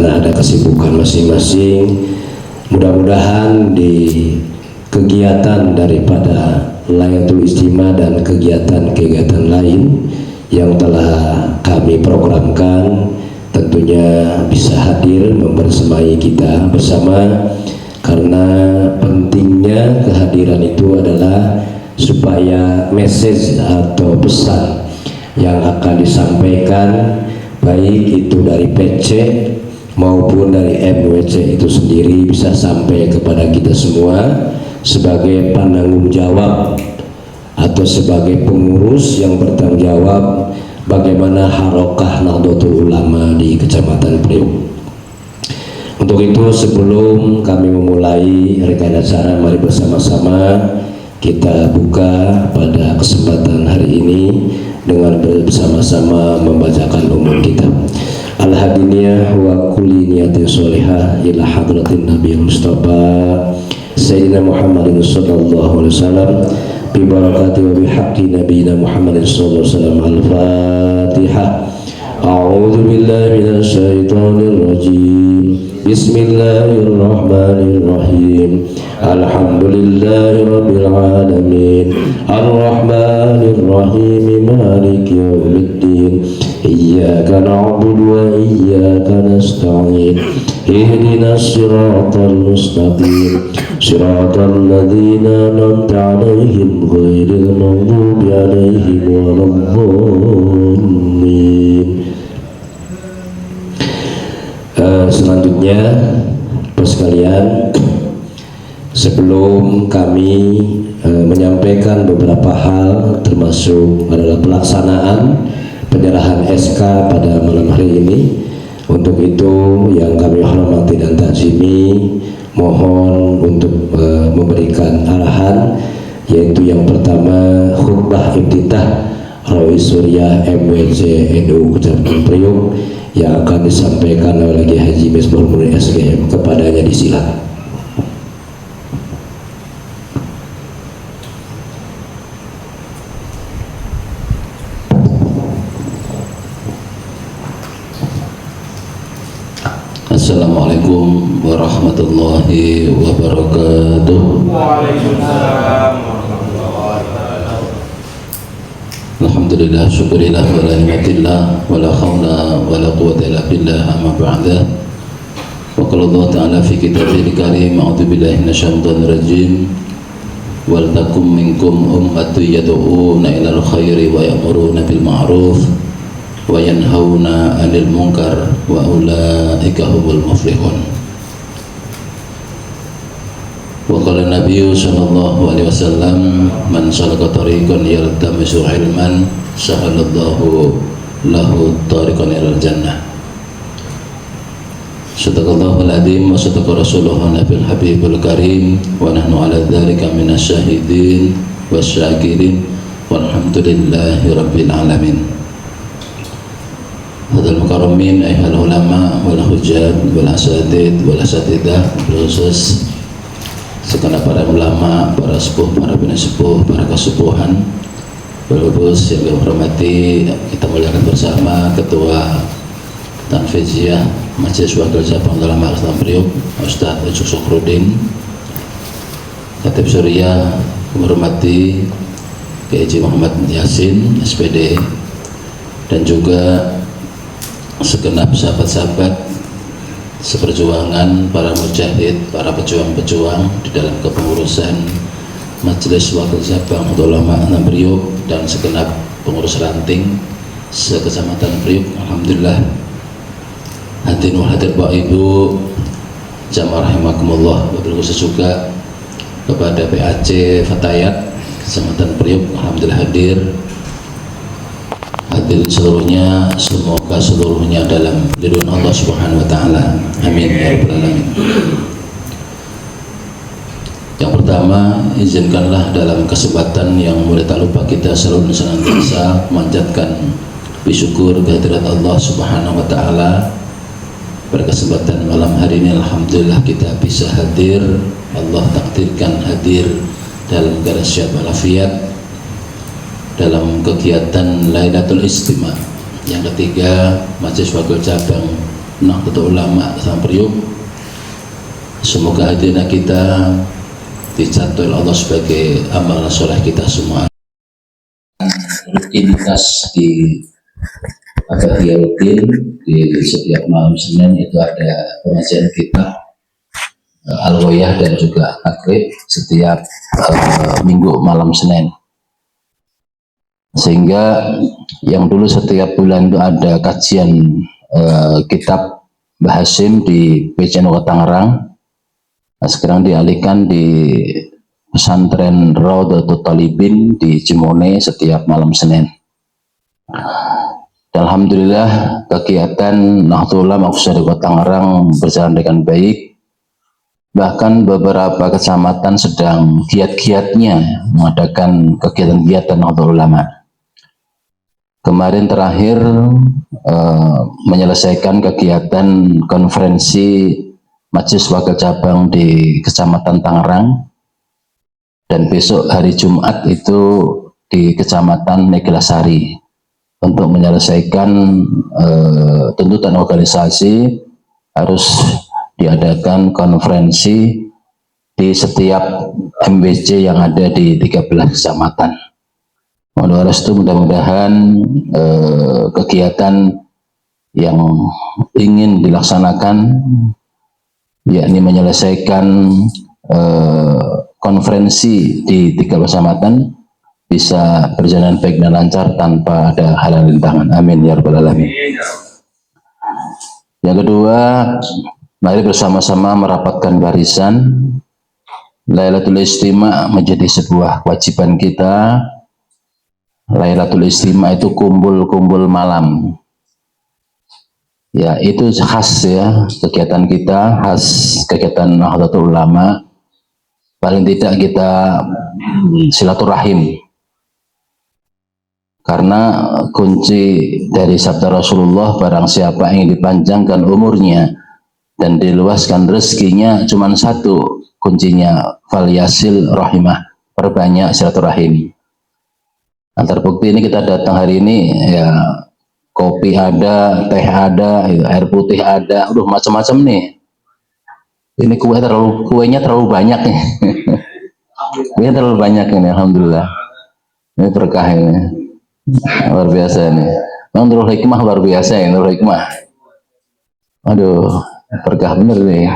karena ada kesibukan masing-masing. Mudah-mudahan di kegiatan daripada Lailatul Istimewa dan kegiatan-kegiatan lain yang telah kami programkan tentunya bisa hadir membersamai kita bersama, karena pentingnya kehadiran itu adalah supaya message atau pesan yang akan disampaikan baik itu dari PC maupun dari MWC itu sendiri bisa sampai kepada kita semua sebagai penanggung jawab atau sebagai pengurus yang bertanggung jawab bagaimana harokah Nahdlatul Ulama di Kecamatan Priok. Untuk itu sebelum kami memulai rangkaian acara, mari bersama-sama kita buka pada kesempatan hari ini dengan bersama-sama membacakan umum kita. Al-hadiniyah wa kulli niyatin sholihah ila hadratin Nabi Mustafa Sayyidina Muhammadin sallallahu alaihi wasallam bi barakati wa bi haqqi nabiyina Muhammadin sallallahu alaihi wasallam. Al-Fatihah. A'udzu billahi minasy syaithanir rajim. Bismillahirrahmanirrahim. Alhamdulillahi rabbil alamin. Ar-Rahmanir Rahim. Maliki yaumiddin. Iyyaka na'budu wa iyyaka nasta'in. Ihdinas siratal mustaqim. Siratal ladzina an'amta 'alaihim ghairil maghdubi 'alaihim waladdallin. Selanjutnya Bapak sekalian, sebelum kami menyampaikan beberapa hal termasuk adalah pelaksanaan penyerahan SK pada malam hari ini, untuk itu yang kami hormati dan takzimi mohon untuk memberikan arahan, yaitu yang pertama khutbah iftitah Rawis Surya MWC NU Kecamatan Priok yang akan disampaikan oleh Kiai Haji Misbahul Munir SGM. Kepadanya disilakan. Assalamualaikum warahmatullahi wabarakatuh. Waalaikumsalam. Alhamdulillah, syukurillah, wa la ni'matillah, wa la khawla wa la quwwata illa billah, amma ba'da. Wa qala Allah ta'ala fi kitabihil karim, a'udzu billahi minasyaitonir rajim. Wal takum minkum ummatun yad'una ilal khairi wa ya'muruna bil ma'ruf wa yanhauna 'anil munkar wa ulaika humul muflihun. Wa qala Nabi sallallahu alaihi wasallam, man salaka tariqan yaltamisu ilman sahalallahu lahu tariqan ilal jannah. Sadaqallahul adzim wa sadaqa rasuluhu nabil habibul karim wa nahnu ala dzalika minasy syahidin wasyakirin walhamdulillahi rabbil alamin. Hadal mukarramin ayyuhal ulama wal hujjat wal asatid wal asatidah, khusus segenap para ulama, para sepuh, para penesepuh, para kesepuhan, berlubus yang kami hormati, kita muliakan bersama Ketua Tanfiziyah Majelis Wakil Cabang Ulama Islam Priok Ustaz Ucuk Syukruddin, Khatib Surya, menghormati Kiai Haji Muhammad Yasin SPD, dan juga segenap sahabat-sahabat seperjuangan, para mujahid, para pejuang-pejuang di dalam kepengurusan Majelis Wakil Cabang Ulama Islam Priok dan segenap pengurus ranting se-Kecamatan Priok. Alhamdulillah, hadirin wal hadir Bapak Ibu jamaah rahimakumullah, wabil khusus juga kepada PAC Fatayat Kecamatan Priok, alhamdulillah hadir. Hadirin seluruhnya, semoga seluruhnya dalam lindungan Allah Subhanahu wa taala. Amin ya rabbal alamin. Yang pertama, izinkanlah dalam kesempatan yang mulia tak lupa kita selalu senantiasa memanjatkan bersyukur kehadirat Allah Subhanahu wa taala. Pada kesempatan malam hari ini alhamdulillah kita bisa hadir, Allah takdirkan hadir dalam keadaan sehat walafiat dalam kegiatan Lailatul Istimewa yang ketiga Majelis Wakil Cabang Nahdlatul Ulama Sampriuk. Semoga hadirnya kita dicatat oleh Allah sebagai amalan soleh kita semua. Rutinitas di Abadiyah Rutin di setiap malam Senin itu ada pengajian kita Al-Ghoyah dan juga Takrib setiap minggu malam Senin. Sehingga yang dulu setiap bulan itu ada kajian kitab Mbah Hasyim di PCN Tangerang. Nah, sekarang dialihkan di pesantren Raudhatul Talibin di Cimone setiap malam Senin. Alhamdulillah kegiatan Nahdlatul Ulama di Kota Tangerang berjalan dengan baik. Bahkan beberapa kecamatan sedang giat-giatnya mengadakan kegiatan-kegiatan Nahdlatul Ulama. Kemarin terakhir menyelesaikan kegiatan konferensi Majelis Wakil Cabang di Kecamatan Tangerang, dan besok hari Jumat itu di Kecamatan Neglasari untuk menyelesaikan tuntutan organisasi harus diadakan konferensi di setiap MBC yang ada di 13 kecamatan. Mudah-mudahan kegiatan yang ingin dilaksanakan, yakni menyelesaikan konferensi di 3 kecamatan, bisa berjalan baik dan lancar tanpa ada halangan rintangan. Amin ya rabbal alamin. Yang kedua, mari bersama-sama merapatkan barisan. Lailatul Istima menjadi sebuah kewajiban kita. Lailatul Istima itu kumpul-kumpul malam. Ya, itu khas ya kegiatan kita, khas kegiatan Nahdlatul Ulama. Paling tidak kita silaturahim. Karena kunci dari sabda Rasulullah, barang siapa ingin dipanjangkan umurnya dan diluaskan rezekinya, cuma satu kuncinya, falyasil rahimah, perbanyak silaturahim. Nah, terbukti ini kita datang hari ini ya, kopi ada, teh ada, air putih ada, udah macam-macam nih. Ini kuenya terlalu banyak nih. Kuenya terlalu banyak ini, alhamdulillah. Ini berkah ini, luar biasa ini. Memang Nurul Hikmah luar biasa ya, Nurul Hikmah. Aduh, berkah bener nih.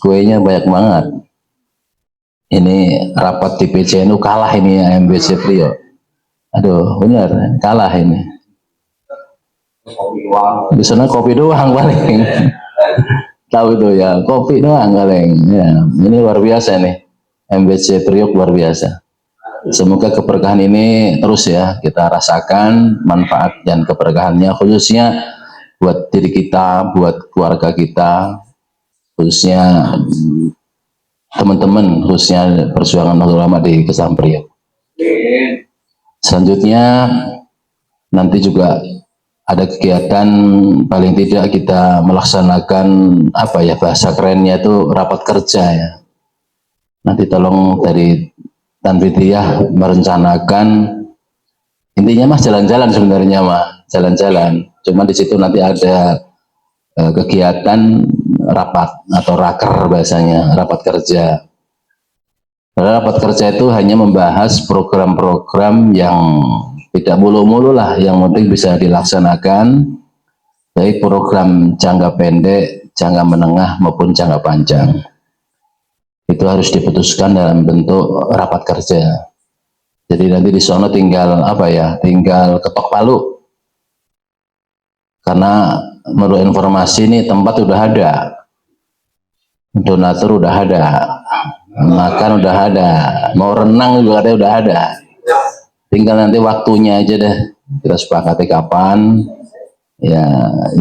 Kuenya banyak banget. Ini rapat di PCNU kalah ini ya, MBC Priok. Aduh, bener, kalah ini. Di sana kopi doang paling. Tahu itu ya, kopi doang paling. Ya, ini luar biasa nih. MBC Priok luar biasa. Semoga keberkahan ini terus ya kita rasakan manfaat dan keberkahannya, khususnya buat diri kita, buat keluarga kita, khususnya teman-teman, khususnya perjuangan Nahdlatul Ulama di Kecamatan Priok. Selanjutnya nanti juga ada kegiatan, paling tidak kita melaksanakan apa ya, bahasa kerennya itu rapat kerja ya. Nanti tolong dari Tanfidiyah merencanakan, intinya mah jalan-jalan sebenarnya mah, jalan-jalan. Cuma di situ nanti ada kegiatan rapat atau raker bahasanya, rapat kerja. Rapat kerja itu hanya membahas program-program yang tidak mulu-mulu lah, yang penting bisa dilaksanakan, baik program jangka pendek, jangka menengah maupun jangka panjang. Itu harus diputuskan dalam bentuk rapat kerja. Jadi nanti di sana tinggal apa ya, tinggal ketok palu. Karena menurut informasi ini tempat udah ada, donatur udah ada, makan udah ada, mau renang juga ada, udah ada. Tinggal nanti waktunya aja deh, kita sepakati kapan. Ya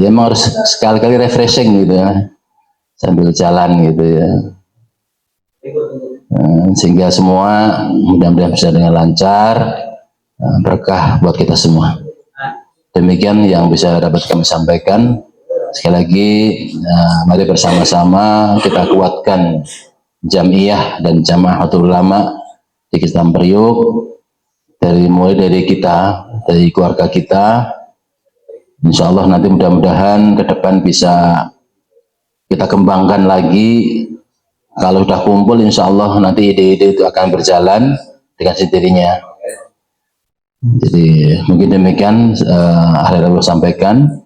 emang harus sekali-kali refreshing gitu ya, sambil jalan gitu ya. Sehingga semua mudah-mudahan bisa dengan lancar, berkah buat kita semua. Demikian yang bisa dapat kami sampaikan. Sekali lagi, mari bersama-sama kita kuatkan Jamiyah dan Jamaah Nahdlatul Ulama di Kecamatan Priok, mulai dari kita, dari keluarga kita. Insya Allah nanti mudah-mudahan ke depan bisa kita kembangkan lagi. Kalau sudah kumpul, insya Allah nanti ide-ide itu akan berjalan dengan sendirinya. Jadi mungkin demikian akhir Allah sampaikan.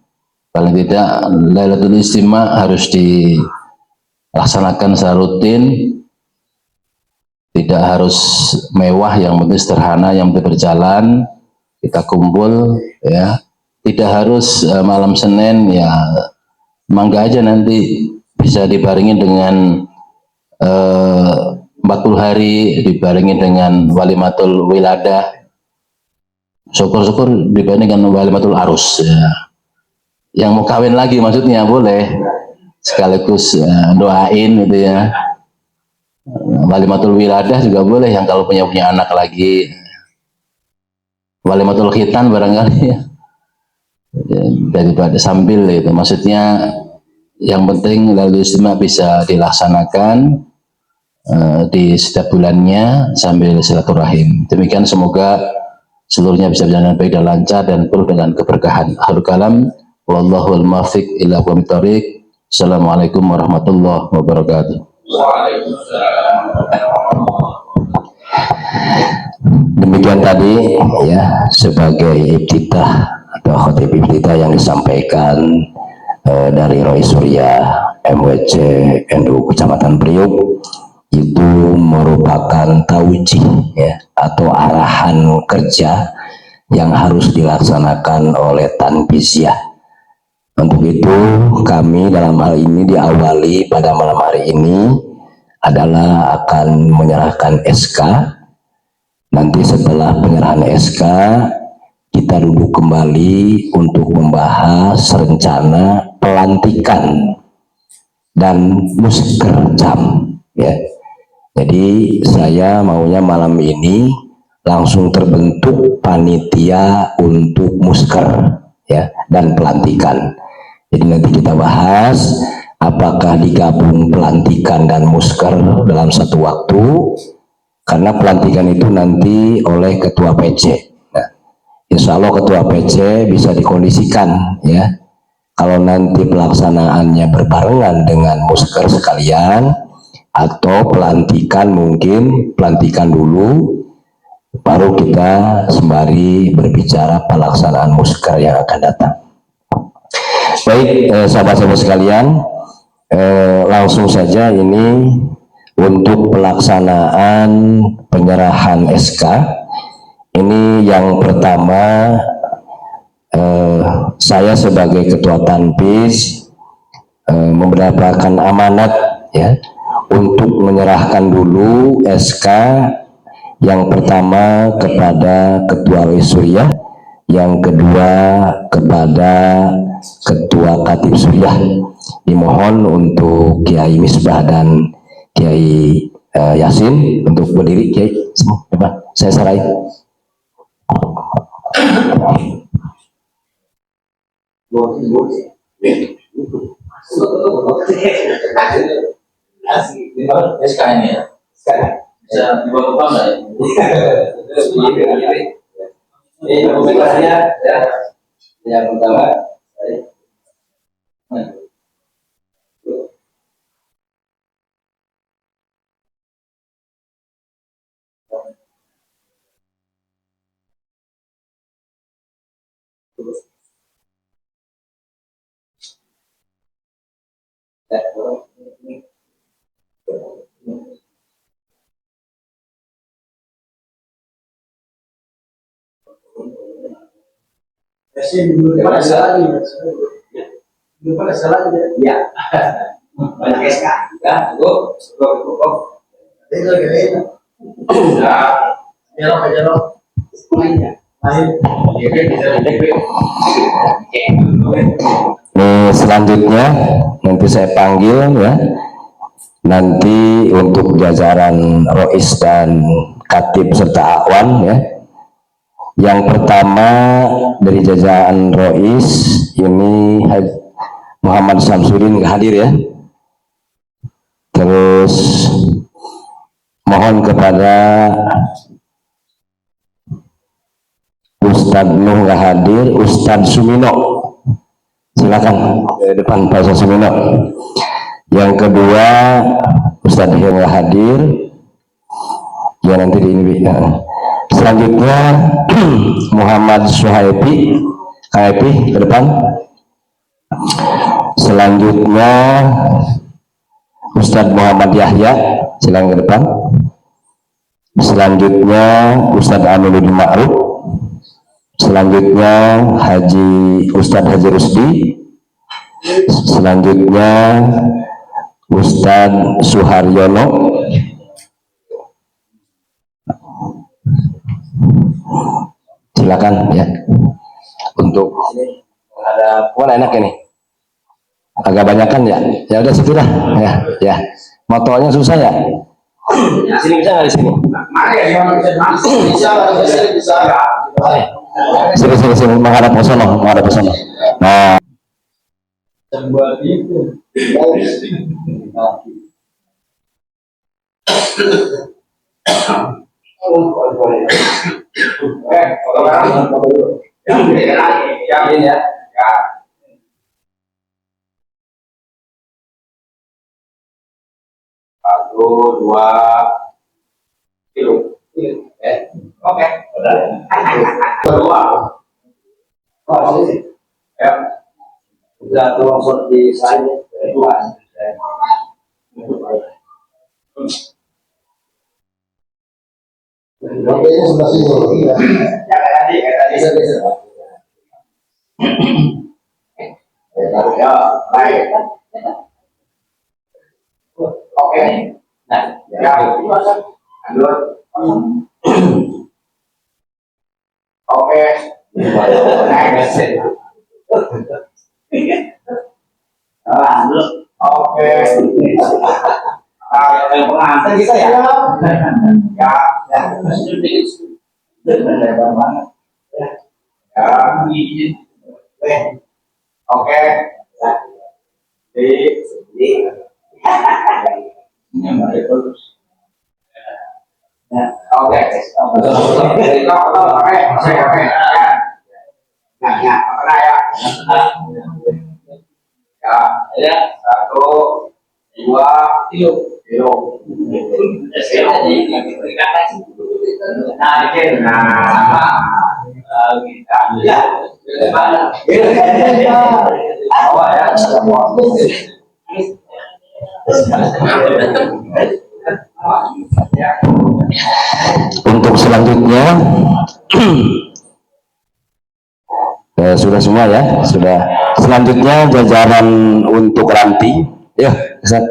Paling tidak Lailatul Istimewa harus dilaksanakan secara rutin, tidak harus mewah, yang penting sederhana, yang penting berjalan. Kita kumpul, ya, tidak harus malam Senin, ya, mangga aja nanti bisa dibarengi dengan 40 hari, dibarengi dengan walimatul wiladah, syukur-syukur dibarengi dengan walimatul arus, ya. Yang mau kawin lagi maksudnya boleh sekaligus doain gitu ya. Walimatul wiladah juga boleh, yang kalau punya anak lagi. Walimatul khitan barangkali ya, daripada sambil itu, maksudnya yang penting Lailatul Istimewa bisa dilaksanakan di setiap bulannya sambil silaturahim. Demikian, semoga seluruhnya bisa berjalan baik dan lancar dan penuh dengan keberkahan. Akhirul kalam, wallahul muwaffiq ila aqwamit thoriq. Assalamualaikum warahmatullahi wabarakatuh. Demikian tadi ya, sebagai iftitah atau khotib iftitah yang disampaikan dari Roy Surya MWC NU Kecamatan Priuk. Itu merupakan taujih ya, atau arahan kerja yang harus dilaksanakan oleh Tanfiziyah. Untuk itu kami dalam hal ini diawali pada malam hari ini adalah akan menyerahkan SK. Nanti setelah penyerahan SK, kita duduk kembali untuk membahas rencana pelantikan dan muskercam ya. Jadi saya maunya malam ini langsung terbentuk panitia untuk musker ya dan pelantikan. Jadi nanti kita bahas apakah digabung pelantikan dan musker dalam satu waktu, karena pelantikan itu nanti oleh ketua PC. Nah, insya Allah ketua PC bisa dikondisikan ya. Kalau nanti pelaksanaannya berbarengan dengan musker sekalian, atau pelantikan, mungkin pelantikan dulu baru kita sembari berbicara pelaksanaan musker yang akan datang. Baik, sahabat-sahabat sekalian, langsung saja ini untuk pelaksanaan penyerahan SK. Ini yang pertama, saya sebagai ketua Tanfiz mendapatkan amanat ya untuk menyerahkan dulu SK yang pertama kepada Ketua Roy Surya, yang kedua kepada Ketua Khatib Surya. Dimohon untuk Kiai Misbah dan Kiai Yasin untuk berdiri. Kiai, semua saya sarai. SK ini ya? Bisa dibawa ke Bangga ya? Ini dokumentasinya ya. Yang pertama ya. Banyak SK ya, cukup. Selanjutnya nanti saya panggil ya, nanti untuk jajaran Rois dan Khatib serta Akwan ya. Yang pertama dari jajaran Rois ini Muhammad Samsudin nggak hadir ya. Terus mohon kepada Ustadz Nuh nggak hadir, Ustadz Sumino silakan ke depan Pak Ustadz Sumino. Yang kedua Ustadz yang hadir, ya nanti di ini. Selanjutnya Muhammad Suhaibi, KIP ke depan. Selanjutnya Ustadz Muhammad Yahya, silakan ke depan. Selanjutnya Ustadz Aminuddin Ma'ruf. Selanjutnya Ustadz Haji Rusdi. Selanjutnya Ustadz Suharyono. Silakan ya. Untuk ada mana enak ini? Agak banyakan ya. Ya udah sekitar ya. Ya. Motonya susah ya. Sini bisa nggak di sini? Sini menghadap ke sono, menghadap ke sono. Nah. Satu, dua, tiga. Oke. Dua. Ya. Udah tolong shot di saya. Oke, sudah sini. Ya, tadi. Ya, baik. Oke. Nah, ya. Lanjut. Oke. Next. Lanjut. Oke. Pengantin kita ya. Ya. Oke. Ya, satu, dua, tiga. Untuk selanjutnya sudah semua ya, sudah. Selanjutnya jajaran untuk ranting, ya, Ustaz.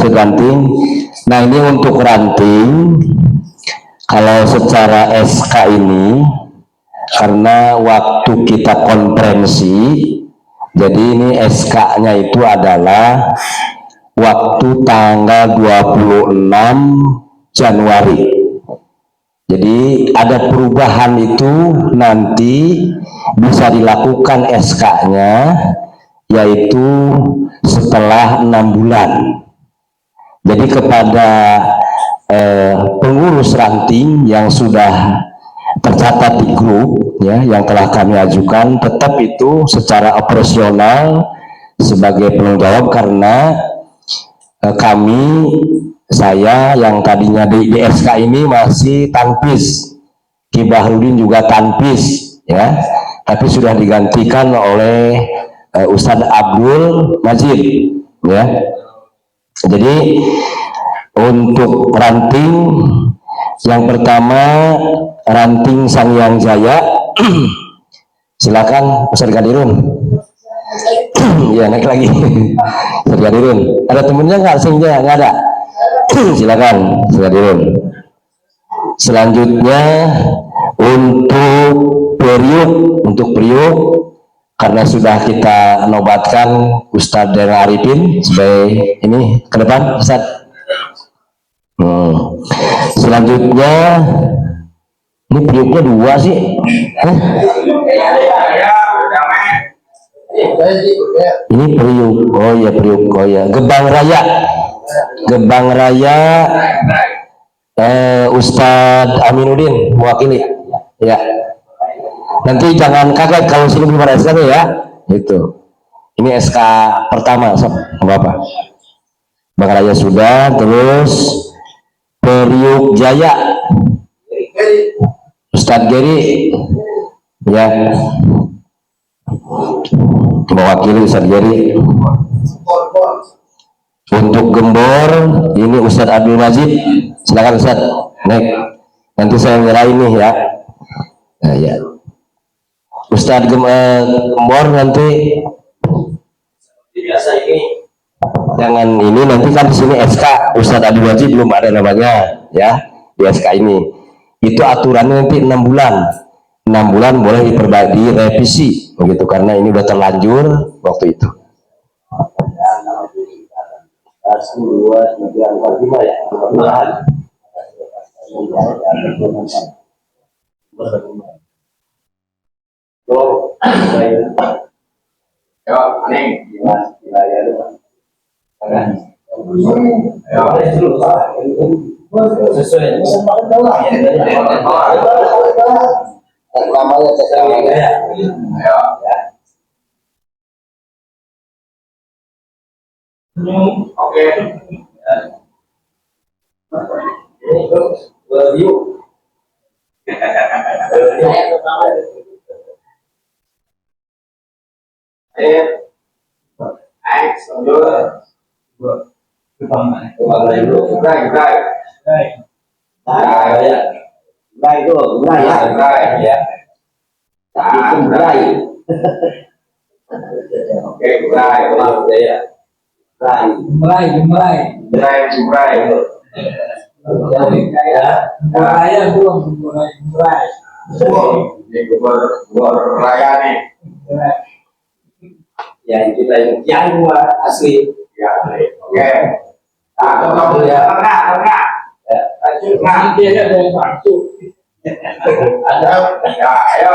Ranting. Nah ini untuk ranting, kalau secara SK ini karena waktu kita konferensi, jadi ini SK-nya itu adalah waktu tanggal 26 Januari. Jadi ada perubahan itu nanti bisa dilakukan SK-nya yaitu setelah 6 bulan. Jadi kepada pengurus ranting yang sudah tercatat di grup ya, yang telah kami ajukan, tetap itu secara operasional sebagai penanggung jawab karena saya yang tadinya di SK ini masih tanpis, Ki Bahrudin juga tanpis ya, tapi sudah digantikan oleh Ustadz Abdul Majid ya. Jadi untuk ranting yang pertama ranting Sangyang Jaya silakan Ustadz Gadirun. Ya naik lagi. Ustadz Gadirun, ada temennya nggak? Sangyang nggak ada. Silakan Ustadz Gadirun. Selanjutnya untuk periuk karena sudah kita nobatkan Ustadz Dera Arifin sebagai ini ke depan Ustadz. Selanjutnya ini periuknya 2 sih. Ini periuk. Oh ya periuk. Oh ya Gebang Raya Ustadz Aminuddin mewakili ya. Nanti jangan kaget kalau sini belum ada SK ya. Itu Ini SK pertama, sob, Bapak. Bang Raya sudah, terus Periuk Jaya, Ustadz Geri, ya, mewakili Ustadz Geri. Untuk Gembor, ini Ustadz Abdul Majid, silakan Ustadz, naik. Nanti saya nyerahin nih ya. Nah, ya. Ustadz Gembor nanti biasa ini jangan ini, nanti kan di sini SK Ustadz Abdul Majid belum ada namanya ya di SK ini. Itu aturannya nanti 6 bulan. 6 bulan boleh diperbaiki, direvisi begitu, karena ini udah terlanjur waktu itu. Oke. Ya, kita yang asli. Ya, oke. Nah, ya. Nanti ada yang masuk. Ada, ya, ayo.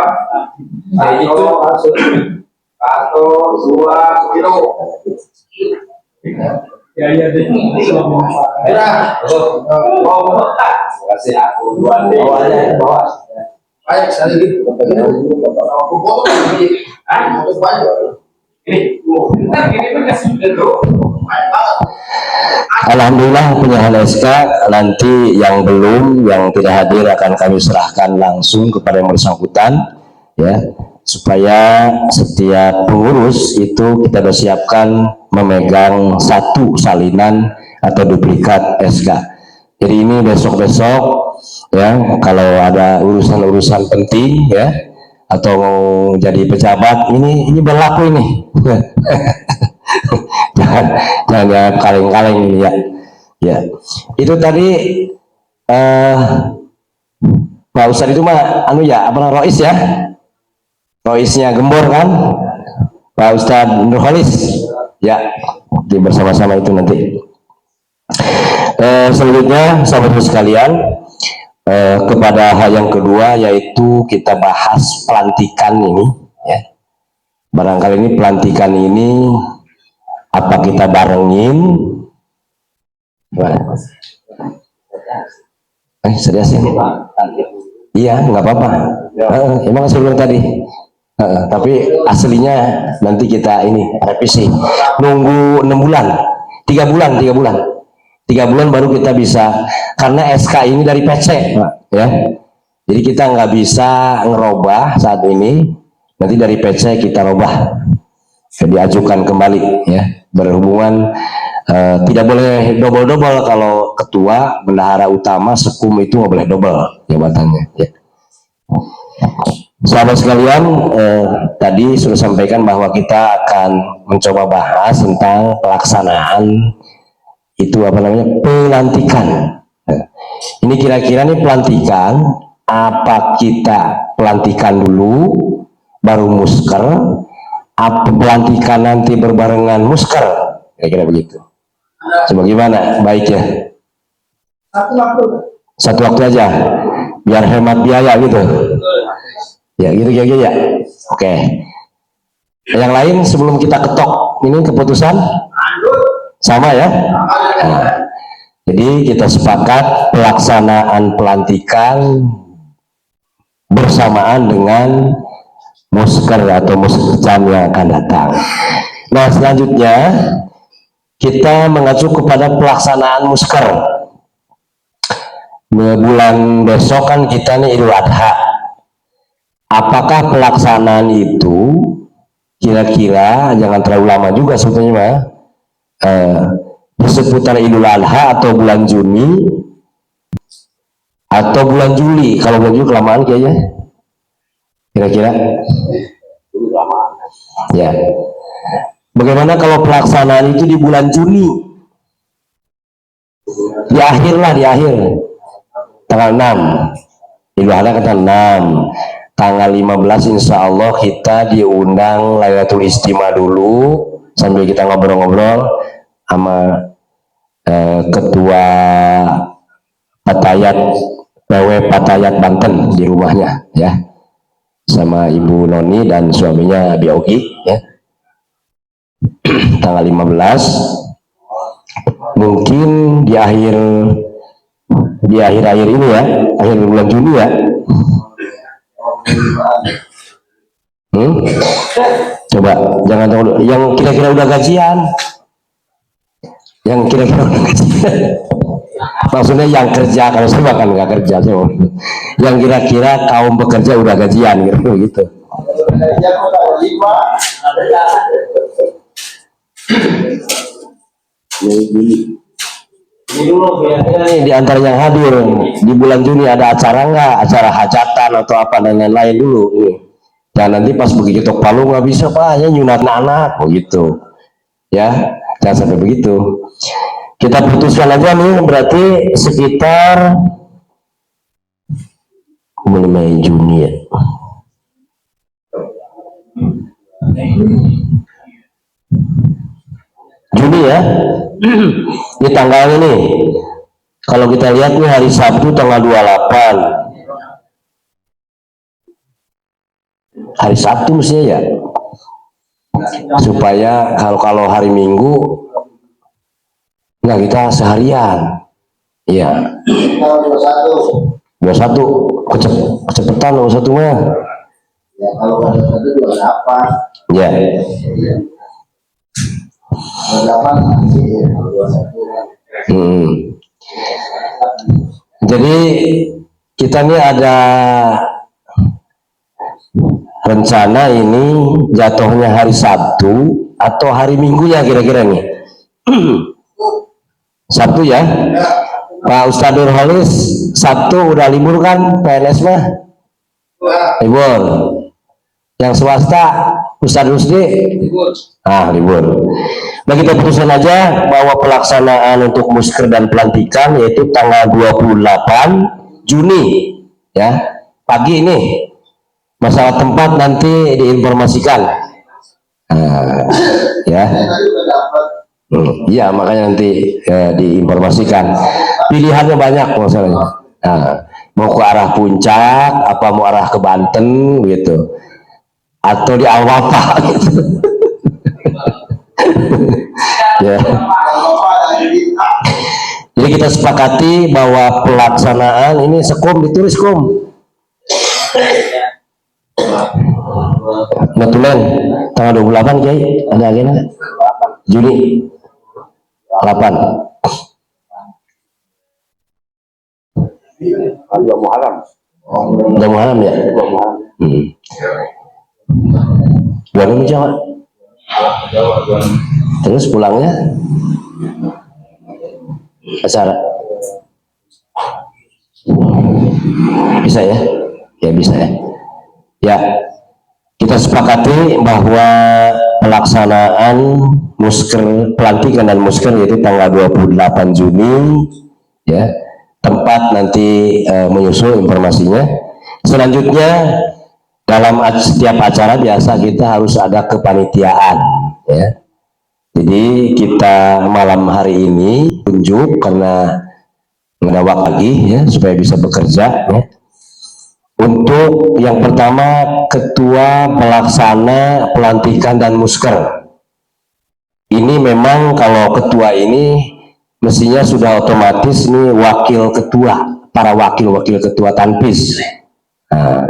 Satu, dua, kilo. Ya, kasih aku dua bawah. Baik, sekali lagi. Aku potong lagi. Harus banyak. Alhamdulillah punya SK. Nanti yang belum, yang tidak hadir akan kami serahkan langsung kepada yang bersangkutan ya, supaya setiap pengurus itu kita siapkan memegang satu salinan atau duplikat SK. Jadi ini besok-besok ya, kalau ada urusan-urusan penting ya, atau mau jadi pejabat, ini berlaku ini. jangan kaleng-kaleng ini ya. Ya, itu tadi Pak Ustadz itu mah anu ya, apa namanya, Rois ya, Roisnya Gembor kan, Pak Ustadz Nurholis ya, di bersama-sama itu nanti. Selanjutnya sahabat sekalian, kepada hal yang kedua, yaitu kita bahas pelantikan ini ya. Barangkali ini pelantikan ini apa kita barengin? Serius ya? Iya, nggak apa-apa. Emang sebelum tadi. Tapi aslinya nanti kita ini revisi. Nunggu 6 bulan, 3 bulan, 3 bulan. 3 bulan baru kita bisa, karena SK ini dari PC ya. Jadi kita nggak bisa ngerubah saat ini, nanti dari PC kita robah, diajukan kembali ya. Berhubungan tidak boleh double-double, kalau ketua, bendahara utama, sekum itu nggak boleh double jabatannya ya. Sahabat sekalian, tadi sudah sampaikan bahwa kita akan mencoba bahas tentang pelaksanaan itu apa namanya, pelantikan. Ini kira-kira nih pelantikan, apa kita pelantikan dulu baru musker, apa pelantikan nanti berbarengan musker, kira-kira begitu. Sebagaimana baiknya satu waktu aja, biar hemat biaya gitu ya, gitu ya. Oke, yang lain sebelum kita ketok ini keputusan sama ya. Nah, jadi kita sepakat pelaksanaan pelantikan bersamaan dengan musker atau musjam yang akan datang. Nah, selanjutnya kita mengacu kepada pelaksanaan musker. Bulan besok kan kita nih Idul Adha. Apakah pelaksanaan itu kira-kira, jangan terlalu lama juga sebetulnya, di seputar Idul Adha atau bulan Juni atau bulan Juli? Kalau bulan Juli kelamaan kayaknya, kira-kira ya. Bagaimana kalau pelaksanaan itu di bulan Juni, di akhir tanggal 6 Idul Adha kan 6, tanggal 15 insya Allah kita diundang Lailatul Istimewa dulu sambil kita ngobrol-ngobrol sama ketua Patayat PW Patayat Banten di rumahnya ya, sama Ibu Noni dan suaminya Biogi ya. Tanggal 15 mungkin di akhir ini ya, akhir bulan Juni ya. Coba jangan tahu yang kira-kira udah gajian, maksudnya yang kerja, kalau saya kan nggak kerja so. Yang kira-kira kaum bekerja udah gajian gitu. Di antara yang hadir di bulan Juni ada acara nggak? Acara hajatan atau apa dan lain-lain dulu. Dan nanti pas begitu tok palu nggak bisa pak, ya nyunat anak begitu. Ya, jangan sampai begitu. Kita putuskan aja nih, berarti sekitar 5 Juni ya. Juni ya. Di tanggal ini kalau kita lihat nih hari Sabtu tanggal 28, hari Sabtu mestinya ya, supaya kalau hari Minggu enggak, kita seharian ya. 21 kecepatan 21 mah Ya kalau 21 28. ya. 28 sih, 21. Jadi kita nih ada rencana ini jatuhnya hari Sabtu atau hari Minggu ya kira-kira nih. Sabtu ya. Pak Ustadz Nurholis, Sabtu udah libur kan PNS mah? Libur. Yang swasta Ustadz Rusdi? Libur. Nah, kita putuskan aja bahwa pelaksanaan untuk musker dan pelantikan yaitu tanggal 28 Juni ya, pagi ini. Masalah tempat nanti diinformasikan ya. Iya, makanya nanti diinformasikan. Pilihannya banyak masalahnya. Mau ke arah Puncak, apa mau arah ke Banten gitu, atau di Alwapa gitu. Ya. Jadi kita sepakati bahwa pelaksanaan ini sekom ditulis kom. Betulan tanggal 28 Kiai ada agenda Juni 8. Udah Muharram. Udah Muharram ya? Bulan ini Jawa. Terus pulangnya acara bisa ya? Ya bisa ya. Ya, kita sepakati bahwa pelaksanaan musker pelantikan dan musker yaitu tanggal 28 Juni ya. Tempat nanti menyusul informasinya. Selanjutnya dalam setiap acara biasa kita harus ada kepanitiaan ya. Jadi kita malam hari ini tunjuk karena ngedawak lagi ya supaya bisa bekerja ya. Untuk yang pertama ketua pelaksana pelantikan dan musker. Ini memang kalau ketua ini mestinya sudah otomatis nih wakil ketua, para wakil-wakil ketua tanpis. Nah,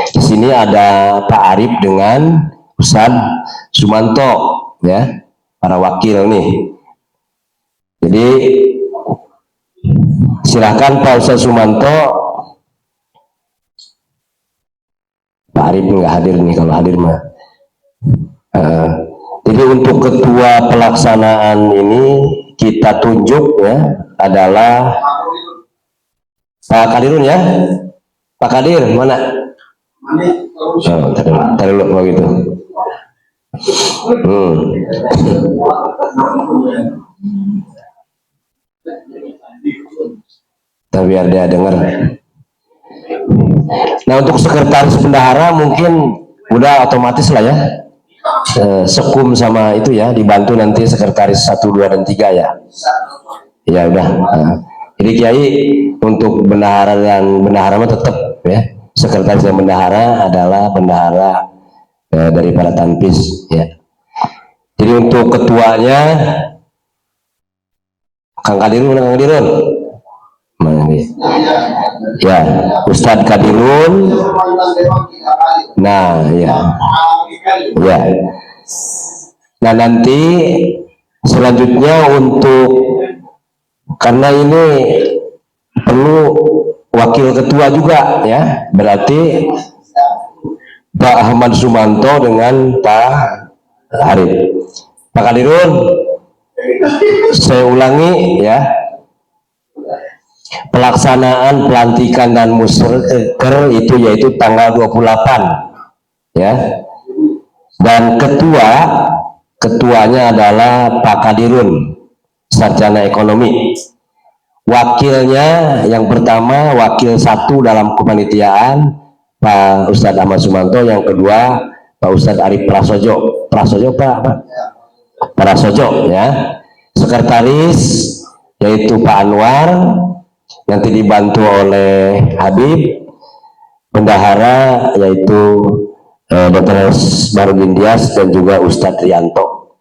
di sini ada Pak Arif dengan Ustadz Sumanto ya, para wakil nih. Jadi silahkan Pak Ustadz Sumanto. Pak Arif nggak hadir nih, kalau hadir mah. Jadi untuk ketua pelaksanaan ini kita tunjuk ya adalah Pak Kadirun ya. Pak Kadir mana? Tadi dulu kalau gitu. Tapi biar dia dengar. Nah untuk sekretaris bendahara mungkin udah otomatis lah ya. Sekum sama itu ya, dibantu nanti sekretaris 1, 2, dan 3 ya. Ya udah. Jadi Kiai untuk bendahara dan bendahara mah tetap ya. Sekretaris dan bendahara adalah bendahara daripada tanpis ya. Jadi untuk ketuanya Kang Kadirun, Kang Kadirun. Ya, Ustadz Kadirun. Nah, ya. Ya. Nah, nanti selanjutnya untuk karena ini perlu wakil ketua juga ya. Berarti Pak Ahmad Sumanto dengan Pak Arif. Pak Kadirun, saya ulangi ya. Pelaksanaan pelantikan dan musyawarah itu yaitu tanggal 28 ya. Dan ketuanya adalah Pak Kadirun, sarjana ekonomi. Wakilnya yang pertama wakil 1 dalam kepanitiaan Pak Ustadz Ahmad Sumanto, yang kedua Pak Ustadz Arif Prasojo. Prasojo ya. Sekretaris yaitu Pak Anwar, nanti dibantu oleh Habib. Bendahara yaitu Dr. Barudin Dias dan juga Ustadz Rianto.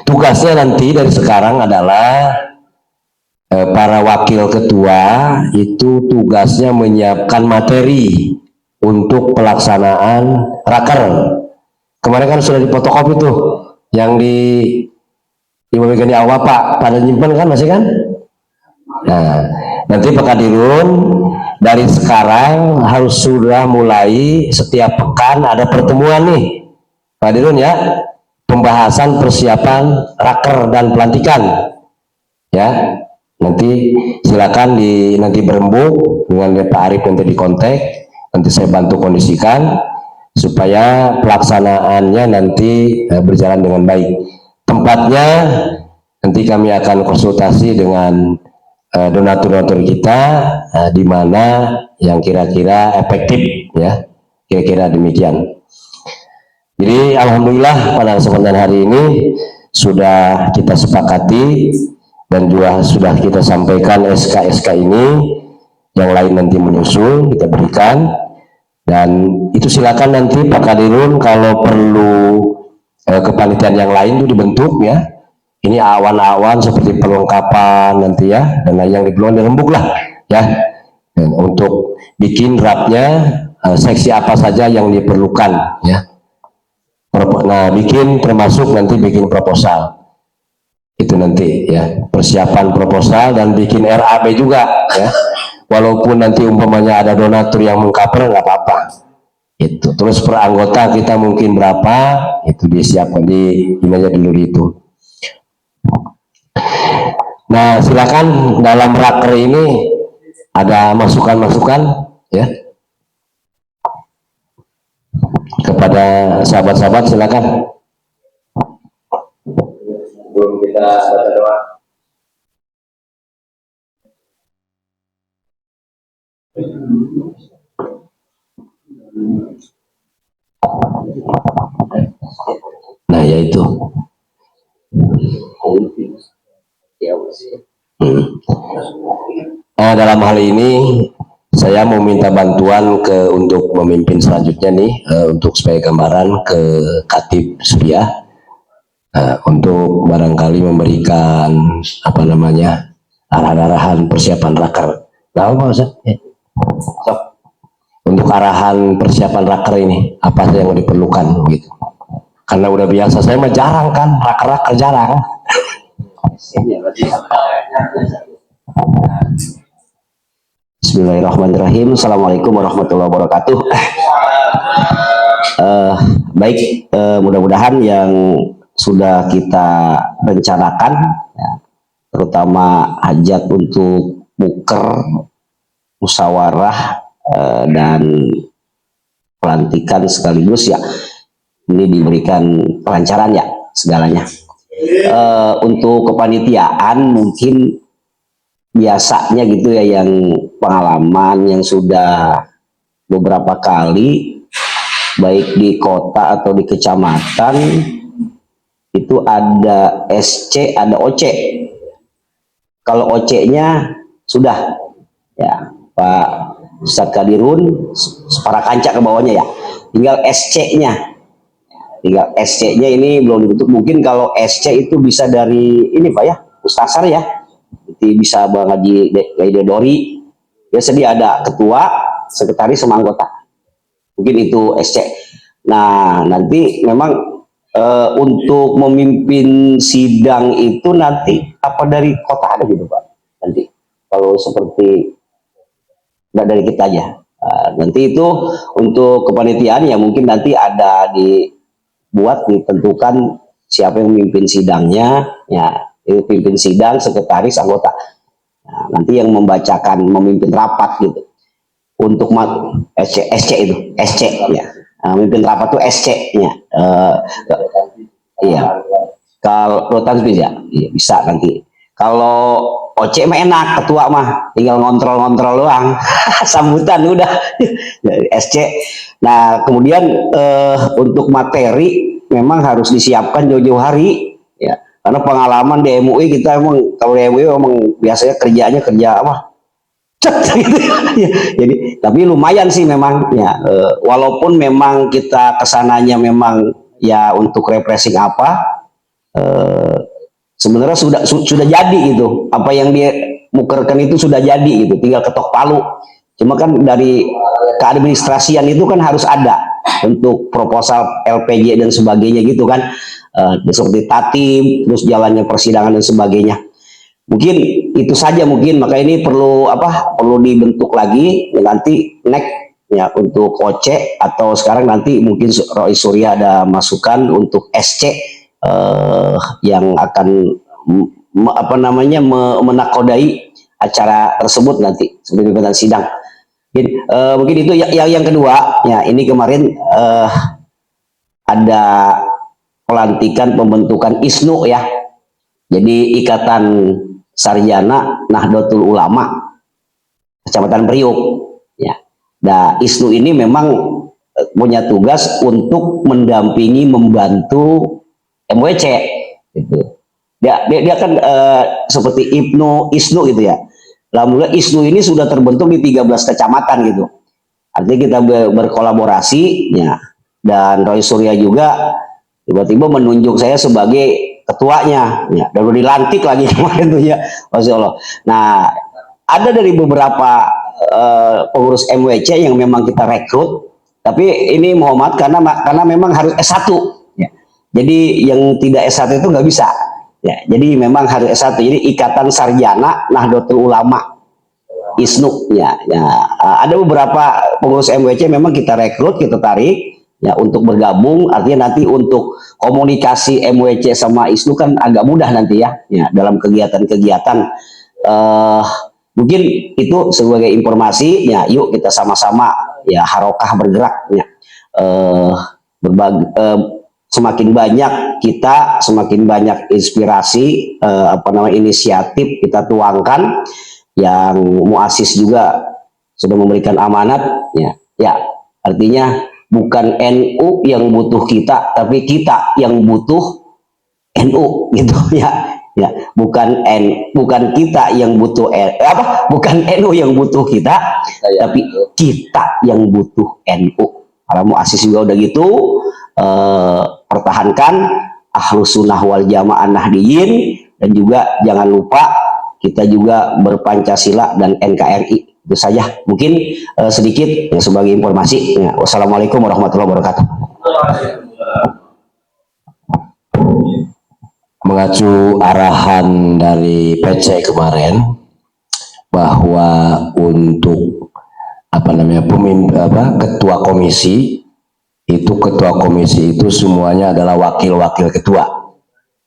Tugasnya nanti dari sekarang adalah para wakil ketua itu tugasnya menyiapkan materi untuk pelaksanaan raker. Kemarin kan sudah difotokopi tuh yang dibagikan di awal Pak, pada nyimpen kan masih kan? Nah, nanti Pak Kadirun dari sekarang harus sudah mulai setiap pekan ada pertemuan nih Pak Kadirun ya, pembahasan persiapan raker dan pelantikan ya. Nanti silakan nanti berembuk dengan Pak Arif, nanti dikontak, nanti saya bantu kondisikan supaya pelaksanaannya nanti berjalan dengan baik. Tempatnya nanti kami akan konsultasi dengan donatur-donatur kita di mana yang kira-kira efektif ya, kira-kira demikian. Jadi alhamdulillah pada kesempatan hari ini sudah kita sepakati dan juga sudah kita sampaikan SK-SK ini, yang lain nanti menyusul kita berikan, dan itu silakan nanti Pak Kadirun kalau perlu kepanitiaan yang lain itu dibentuk ya. Ini awan-awan seperti perlengkapan nanti ya, dan yang diperlukan dirembuk lah ya. Dan untuk bikin draftnya seksi apa saja yang diperlukan ya. Nah, bikin termasuk nanti bikin proposal. Itu nanti ya, persiapan proposal dan bikin RAB juga ya. Walaupun nanti umpamanya ada donatur yang mengcover nggak apa-apa. Itu terus per anggota kita mungkin berapa, itu disiapkan di ini aja dulu itu. Nah, silakan dalam raker ini ada masukan-masukan ya kepada sahabat-sahabat, silakan. Sebelum kita baca doa. Nah, yaitu Nah, dalam hal ini saya mau minta bantuan untuk memimpin selanjutnya nih, untuk supaya gambaran ke Khatib Suriah, untuk barangkali memberikan apa namanya arahan-arahan persiapan raker. Tahu Pak Ustaz? So, untuk arahan persiapan raker ini apa yang diperlukan gitu. Karena udah biasa, saya mah jarang kan, rak-rak jarang. Bismillahirrahmanirrahim. Assalamualaikum warahmatullahi wabarakatuh. Baik, mudah-mudahan yang sudah kita rencanakan, ya, terutama hajat untuk muker, musyawarah, dan pelantikan sekaligus ya, ini diberikan kelancaran ya segalanya. Untuk kepanitiaan mungkin biasanya gitu ya, yang pengalaman yang sudah beberapa kali baik di kota atau di kecamatan itu ada SC, ada OC. Kalau OC-nya sudah ya Pak Ustadz Kadirun para kancak ke bawahnya ya, tinggal SC-nya. Tinggal SC-nya ini belum dibentuk. Mungkin kalau SC itu bisa dari ini Pak ya, Mustasar ya. Jadi bisa Bang Haji Dori. Biasanya ada ketua, sekretaris sama anggota. Mungkin itu SC. Nah, nanti memang untuk memimpin sidang itu nanti apa dari kota ada gitu Pak? Nanti kalau seperti nggak dari kita aja. Nanti itu untuk kepanitiaan ya mungkin nanti ada ditentukan siapa yang memimpin sidangnya, ya itu pimpin sidang, sekretaris, anggota. Nah, nanti yang membacakan, memimpin rapat gitu. Untuk SC itu, SC ya. Memimpin rapat tuh SC-nya. Iya. Kalau rotan bisa, iya, bisa nanti. Kalau OC mah enak, ketua mah tinggal ngontrol-ngontrol doang. Sambutan udah. SC. Nah, kemudian untuk materi memang harus disiapkan jauh-jauh hari ya. Karena pengalaman di MUI kita emang, kalau di MUI emang biasanya kerja apa? Gitu ya. Jadi tapi lumayan sih memang ya, walaupun memang kita kesananya memang ya untuk refreshing apa, sebenarnya sudah jadi gitu, apa yang dia mukerkan itu sudah jadi gitu, tinggal ketok palu. Cuma kan dari keadministrasian itu kan harus ada untuk proposal LPG dan sebagainya gitu kan, seperti tatip, terus jalannya persidangan dan sebagainya. Mungkin itu saja mungkin, maka ini perlu dibentuk lagi ya, nanti next ya untuk OC, atau sekarang nanti mungkin Roy Surya ada masukan untuk SC yang akan menakodai acara tersebut nanti sebagai pimpinan sidang. Mungkin itu yang kedua ya. Ini kemarin ada pelantikan pembentukan ISNU ya, jadi Ikatan Sarjana Nahdlatul Ulama Kecamatan Priuk ya. Nah, ISNU ini memang punya tugas untuk mendampingi, membantu MWC gitu. Dia kan seperti ISNU gitu ya. Alhamdulillah ISNU ini sudah terbentuk di 13 kecamatan gitu. Artinya kita berkolaborasi ya, dan Roy Surya juga tiba-tiba menunjuk saya sebagai ketuanya ya, dan dilantik lagi kemarin tuh ya, Masya Allah. Nah, ada dari beberapa pengurus MWC yang memang kita rekrut, tapi ini Muhammad karena memang harus S1 ya. Jadi yang tidak S1 itu nggak bisa. Ya, jadi memang harus S1. Jadi Ikatan Sarjana Nahdlatul Ulama ISNU ya. Ada beberapa pengurus MWC memang kita rekrut, kita tarik ya untuk bergabung. Artinya nanti untuk komunikasi MWC sama ISNU kan agak mudah nanti ya, dalam kegiatan-kegiatan. Mungkin itu sebagai informasi ya. Yuk kita sama-sama ya harokah bergerak ya. Semakin banyak kita, semakin banyak inspirasi, inisiatif kita tuangkan. Yang muasis juga sudah memberikan amanat ya. Artinya bukan NU yang butuh kita, tapi kita yang butuh NU gitu ya. Bukan kita yang butuh bukan NU yang butuh kita, tapi kita yang butuh NU. Para muasis juga udah gitu. Pertahankan Ahlus Sunnah wal Jamaah Nahdiyin, dan juga jangan lupa kita juga berpancasila dan NKRI. Itu saja mungkin sedikit ya, sebagai informasi ya. Wassalamualaikum warahmatullahi wabarakatuh. mengacu arahan dari PC kemarin bahwa untuk ketua komisi itu semuanya adalah wakil-wakil ketua,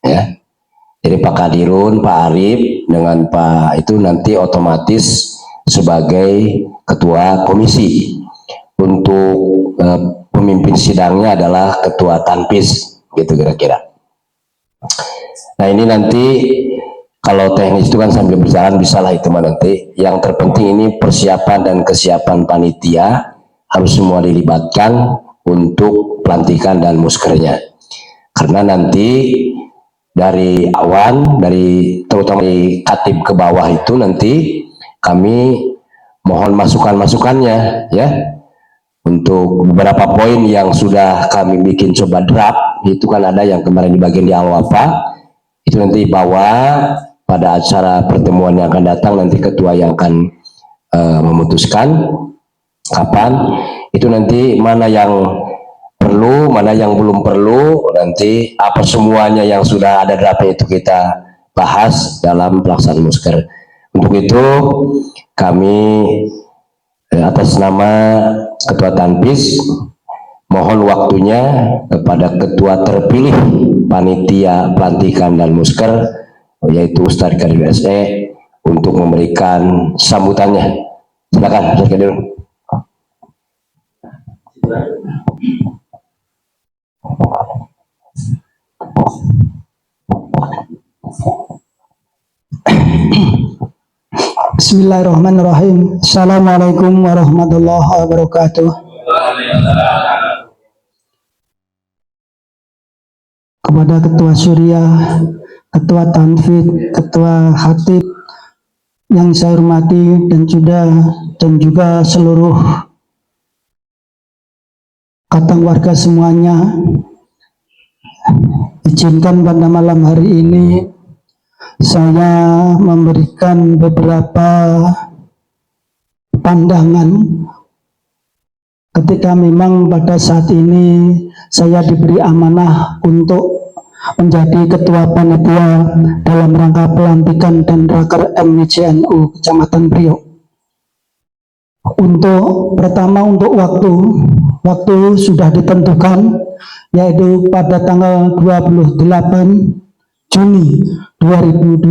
ya. Jadi Pak Kadirun, Pak Arif dengan Pak itu nanti otomatis sebagai ketua komisi. Untuk pemimpin sidangnya adalah ketua tanpis, gitu kira-kira. Nah ini nanti kalau teknis itu kan sambil berjalan bisalah itu nanti. Yang terpenting ini persiapan dan kesiapan panitia harus semua dilibatkan untuk pelantikan dan muskernya. Karena nanti dari awan, terutama dari katib ke bawah itu nanti kami mohon masukan-masukannya, ya. Untuk beberapa poin yang sudah kami bikin coba draft, itu kan ada yang kemarin di bagian di Alwafa, itu nanti bawa pada acara pertemuan yang akan datang, nanti ketua yang akan memutuskan kapan, itu nanti mana yang perlu, mana yang belum perlu, nanti apa semuanya yang sudah ada draftnya itu kita bahas dalam pelaksanaan musker. Untuk itu kami atas nama Ketua Tanpis mohon waktunya kepada Ketua terpilih Panitia Pelantikan dan Musker, yaitu Ustadz Kadir SE, untuk memberikan sambutannya. Silakan Ustadz Kadir. Bismillahirrahmanirrahim. Assalamualaikum warahmatullahi wabarakatuh. Kepada Ketua Surya, Ketua Tanfid, Ketua Hatib yang saya hormati dan juga seluruh katang warga semuanya, izinkan pada malam hari ini saya memberikan beberapa pandangan ketika memang pada saat ini saya diberi amanah untuk menjadi ketua panitia dalam rangka pelantikan dan raker MWCNU Kecamatan Priok. Pertama untuk waktu sudah ditentukan, yaitu pada tanggal 28 Juni 2025.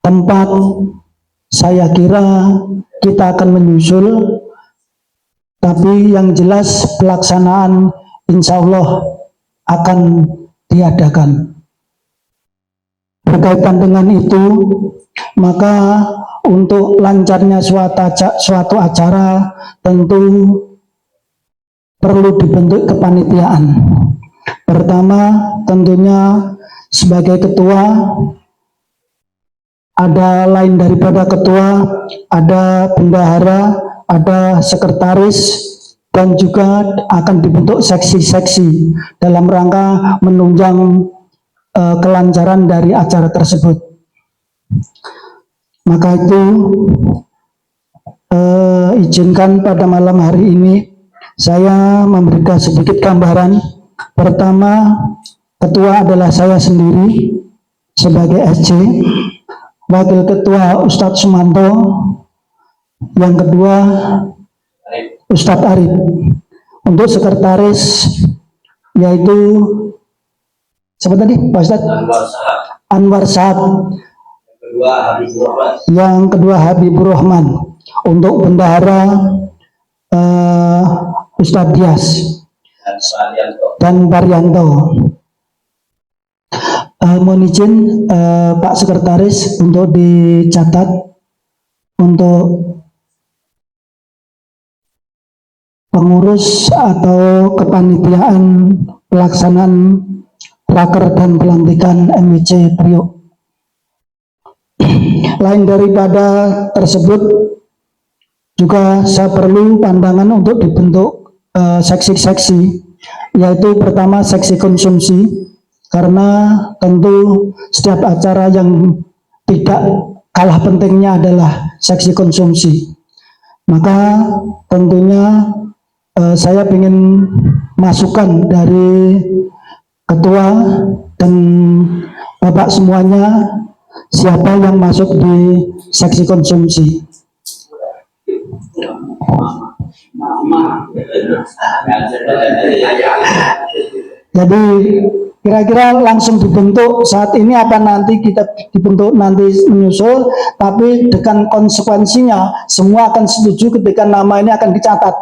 Tempat saya kira kita akan menyusul, tapi yang jelas pelaksanaan insya Allah akan diadakan. Berkaitan dengan itu, maka untuk lancarnya suatu acara tentu perlu dibentuk kepanitiaan. Pertama, tentunya sebagai ketua, ada lain daripada ketua, ada bendahara, ada sekretaris, dan juga akan dibentuk seksi-seksi dalam rangka menunjang kelancaran dari acara tersebut. Maka itu izinkan pada malam hari ini saya memberikan sedikit gambaran. Pertama, ketua adalah saya sendiri sebagai SC, wakil ketua Ustadz Sumanto, yang kedua Ustadz Arif. Untuk sekretaris yaitu siapa tadi Pak Ustadz? Anwar Sahab. Yang kedua Habibur Rahman. Untuk bendahara Ustadz Dias dan Baryanto. Mohon izin Pak Sekretaris untuk dicatat untuk pengurus atau kepanitiaan pelaksanaan raker dan pelantikan MWC Priok. Lain daripada tersebut, juga saya perlu pandangan untuk dibentuk seksi-seksi, yaitu pertama seksi konsumsi, karena tentu setiap acara yang tidak kalah pentingnya adalah seksi konsumsi. Maka tentunya saya ingin masukan dari ketua dan Bapak semuanya, siapa yang masuk di seksi konsumsi. Jadi kira-kira langsung dibentuk saat ini apa nanti kita dibentuk nanti menyusul, tapi dengan konsekuensinya semua akan setuju ketika nama ini akan dicatat.